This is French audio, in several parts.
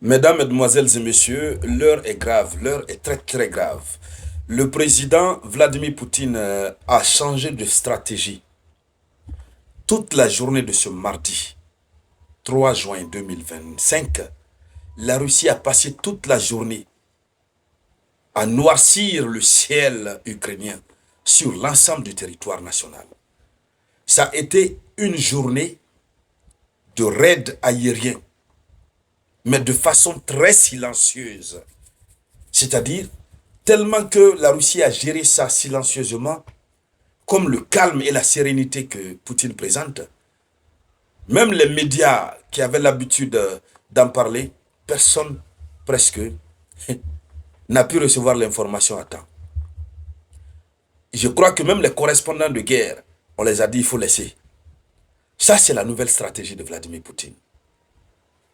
Mesdames, Mesdemoiselles et Messieurs, l'heure est grave, l'heure est très très grave. Le président Vladimir Poutine a changé de stratégie. Toute la journée de ce mardi 3 juin 2025, la Russie a passé toute la journée à noircir le ciel ukrainien sur l'ensemble du territoire national. Ça a été une journée de raid aérien, mais de façon très silencieuse. C'est-à-dire, tellement que la Russie a géré ça silencieusement, comme le calme et la sérénité que Poutine présente, même les médias qui avaient l'habitude d'en parler, personne presque n'a pu recevoir l'information à temps. Je crois que même les correspondants de guerre, on les a dit il faut laisser. Ça, c'est la nouvelle stratégie de Vladimir Poutine.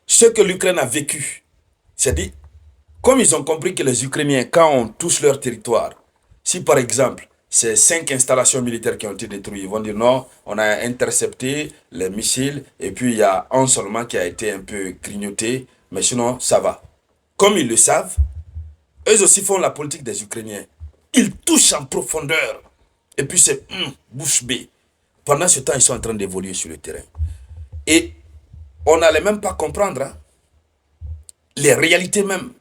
Ce que l'Ukraine a vécu, c'est dit, comme ils ont compris que les Ukrainiens, quand on touche leur territoire, si par exemple, c'est 5 installations militaires qui ont été détruites, ils vont dire non, on a intercepté les missiles et puis il y a un seulement qui a été un peu grignoté, mais sinon ça va. Comme ils le savent, eux aussi font la politique des Ukrainiens. Ils touchent en profondeur et puis c'est bouche bée. Pendant ce temps, ils sont en train d'évoluer sur le terrain. Et on n'allait même pas comprendre les réalités même.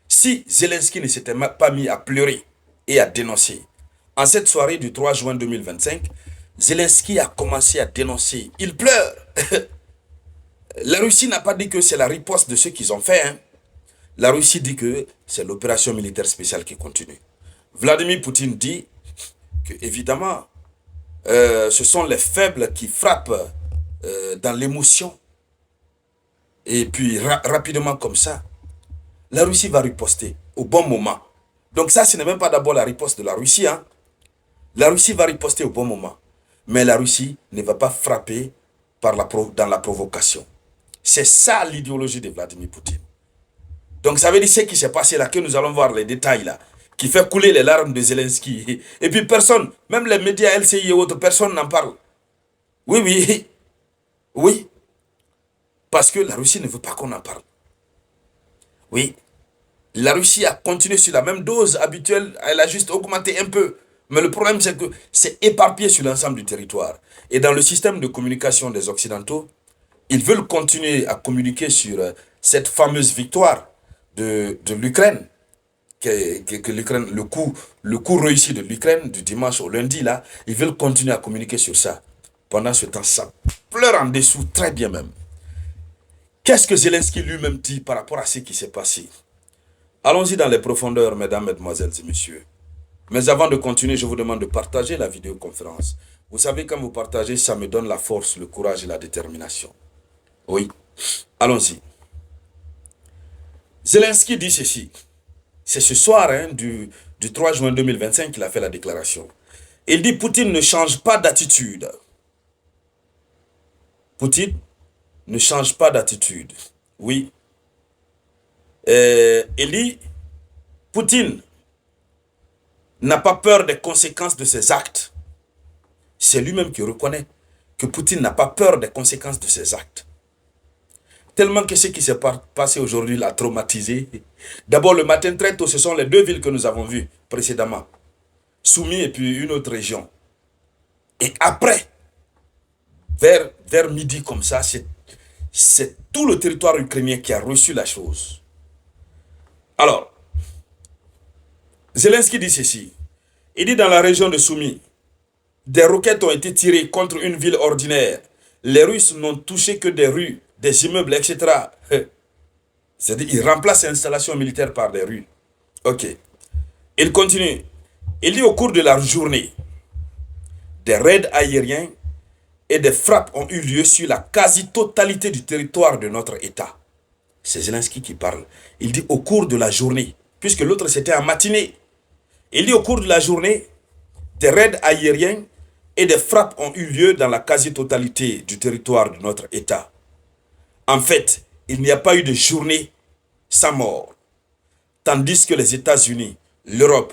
Si Zelensky ne s'était pas mis à pleurer et à dénoncer, en cette soirée du 3 juin 2025, Zelensky a commencé à dénoncer. Il pleure. La Russie n'a pas dit que c'est la riposte de ce qu'ils ont fait. La Russie dit que c'est l'opération militaire spéciale qui continue. Vladimir Poutine dit que, évidemment, ce sont les faibles qui frappent dans l'émotion. Et puis, rapidement comme ça, la Russie va riposter au bon moment. Donc ça, ce n'est même pas d'abord la riposte de la Russie. La Russie va riposter au bon moment. Mais la Russie ne va pas frapper dans la provocation. C'est ça l'idéologie de Vladimir Poutine. Donc ça veut dire ce qui s'est passé là, que nous allons voir les détails là, qui fait couler les larmes de Zelensky. Et puis personne, même les médias LCI et autres, personne n'en parle. Oui, oui, oui. Parce que la Russie ne veut pas qu'on en parle. Oui. La Russie a continué sur la même dose habituelle, elle a juste augmenté un peu. Mais le problème, c'est que c'est éparpillé sur l'ensemble du territoire. Et dans le système de communication des Occidentaux, ils veulent continuer à communiquer sur cette fameuse victoire de l'Ukraine. Que l'Ukraine, le coup réussi de l'Ukraine du dimanche au lundi, là, ils veulent continuer à communiquer sur ça. Pendant ce temps, ça pleure en dessous, très bien même. Qu'est-ce que Zelensky lui-même dit par rapport à ce qui s'est passé? Allons-y dans les profondeurs, mesdames, mesdemoiselles et messieurs. Mais avant de continuer, je vous demande de partager la vidéoconférence. Vous savez, quand vous partagez, ça me donne la force, le courage et la détermination. Oui, allons-y. Zelensky dit ceci. C'est ce soir du 3 juin 2025 qu'il a fait la déclaration. Il dit, Poutine ne change pas d'attitude. Poutine ne change pas d'attitude. Oui. Il dit, Poutine n'a pas peur des conséquences de ses actes. C'est lui-même qui reconnaît que Poutine n'a pas peur des conséquences de ses actes. Tellement que ce qui s'est passé aujourd'hui l'a traumatisé. D'abord, le matin très tôt, ce sont les deux villes que nous avons vues précédemment. Soumis et puis une autre région. Et après, vers midi comme ça, c'est tout le territoire ukrainien qui a reçu la chose. Alors, Zelensky dit ceci. Il dit dans la région de Soumy, des roquettes ont été tirées contre une ville ordinaire. Les Russes n'ont touché que des rues, des immeubles, etc. C'est-à-dire qu'ils remplacent l'installation militaire par des rues. Ok. Il continue. Il dit au cours de la journée, des raids aériens et des frappes ont eu lieu sur la quasi-totalité du territoire de notre État. C'est Zelensky qui parle. Il dit au cours de la journée, puisque l'autre c'était en matinée. Il dit au cours de la journée, des raids aériens et des frappes ont eu lieu dans la quasi-totalité du territoire de notre État. En fait, il n'y a pas eu de journée sans mort. Tandis que les États-Unis, l'Europe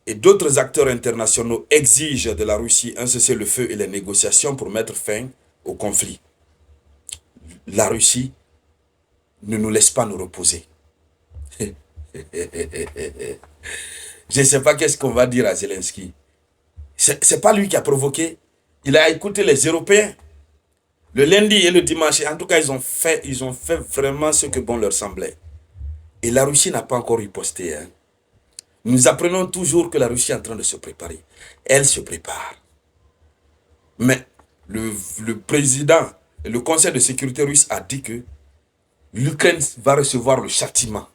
et d'autres acteurs internationaux exigent de la Russie un cessez-le-feu et les négociations pour mettre fin au conflit. La Russie ne nous laisse pas nous reposer. Je ne sais pas qu'est-ce qu'on va dire à Zelensky. C'est pas lui qui a provoqué. Il a écouté les Européens. Le lundi et le dimanche, en tout cas, ils ont fait vraiment ce que bon leur semblait. Et la Russie n'a pas encore riposté. Hein. Nous apprenons toujours que la Russie est en train de se préparer. Elle se prépare. Mais le président, le Conseil de sécurité russe a dit que l'Ukraine va recevoir le châtiment.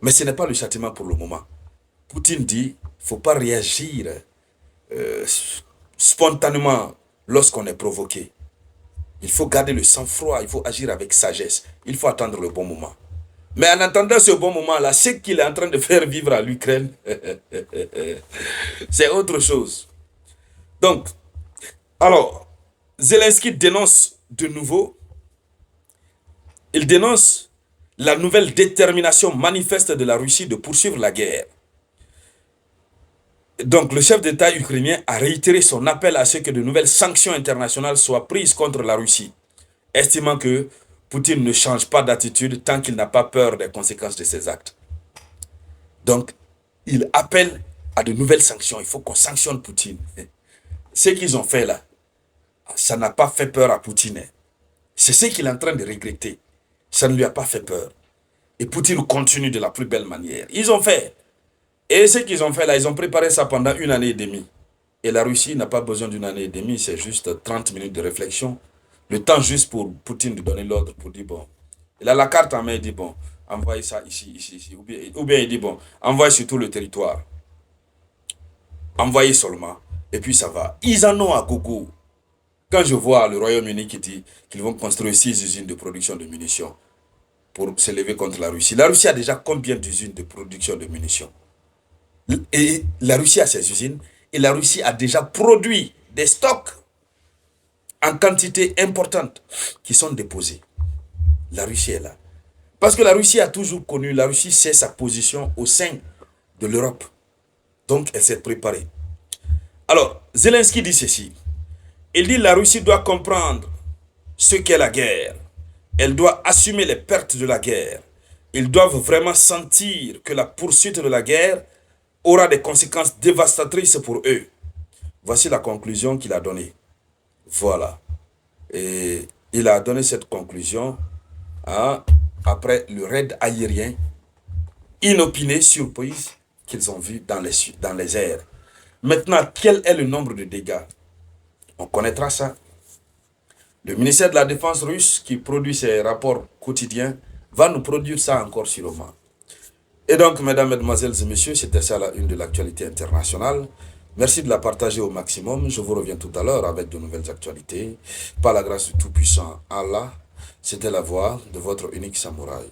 Mais ce n'est pas le châtiment pour le moment. Poutine dit, il ne faut pas réagir spontanément lorsqu'on est provoqué. Il faut garder le sang-froid, il faut agir avec sagesse. Il faut attendre le bon moment. Mais en attendant ce bon moment-là, ce qu'il est en train de faire vivre à l'Ukraine, c'est autre chose. Donc, alors, Zelensky dénonce de nouveau, il dénonce la nouvelle détermination manifeste de la Russie de poursuivre la guerre. Donc, le chef d'État ukrainien a réitéré son appel à ce que de nouvelles sanctions internationales soient prises contre la Russie, estimant que Poutine ne change pas d'attitude tant qu'il n'a pas peur des conséquences de ses actes. Donc, il appelle à de nouvelles sanctions. Il faut qu'on sanctionne Poutine. Ce qu'ils ont fait là, ça n'a pas fait peur à Poutine. C'est ce qu'il est en train de regretter. Ça ne lui a pas fait peur. Et Poutine continue de la plus belle manière. Ils ont fait. Et ce qu'ils ont fait là, ils ont préparé ça pendant 1 année et demie. Et la Russie n'a pas besoin d'1 année et demie, c'est juste 30 minutes de réflexion. Le temps juste pour Poutine de donner l'ordre pour dire, bon, il a la carte en main, il dit, bon, envoyez ça ici, ici, ici. Ou bien il dit, bon, envoyez sur tout le territoire. Envoyez seulement. Et puis ça va. Ils en ont à gogo. Quand je vois le Royaume-Uni qui dit qu'ils vont construire 6 usines de production de munitions pour s'élever contre la Russie a déjà combien d'usines de production de munitions? Et la Russie a ses usines. Et la Russie a déjà produit des stocks en quantité importante qui sont déposés. La Russie est là. Parce que la Russie a toujours connu, la Russie sait sa position au sein de l'Europe. Donc, elle s'est préparée. Alors, Zelensky dit ceci. Il dit la Russie doit comprendre ce qu'est la guerre. Elle doit assumer les pertes de la guerre. Ils doivent vraiment sentir que la poursuite de la guerre aura des conséquences dévastatrices pour eux. Voici la conclusion qu'il a donnée. Voilà. Et il a donné cette conclusion après le raid aérien inopiné, surprise, qu'ils ont vu dans les airs. Maintenant, quel est le nombre de dégâts? On connaîtra ça. Le ministère de la Défense russe, qui produit ses rapports quotidiens, va nous produire ça encore sûrement. Et donc, mesdames, mesdemoiselles et messieurs, c'était ça la une de l'actualité internationale. Merci de la partager au maximum. Je vous reviens tout à l'heure avec de nouvelles actualités. Par la grâce du Tout-Puissant Allah, c'était la voix de votre unique samouraï.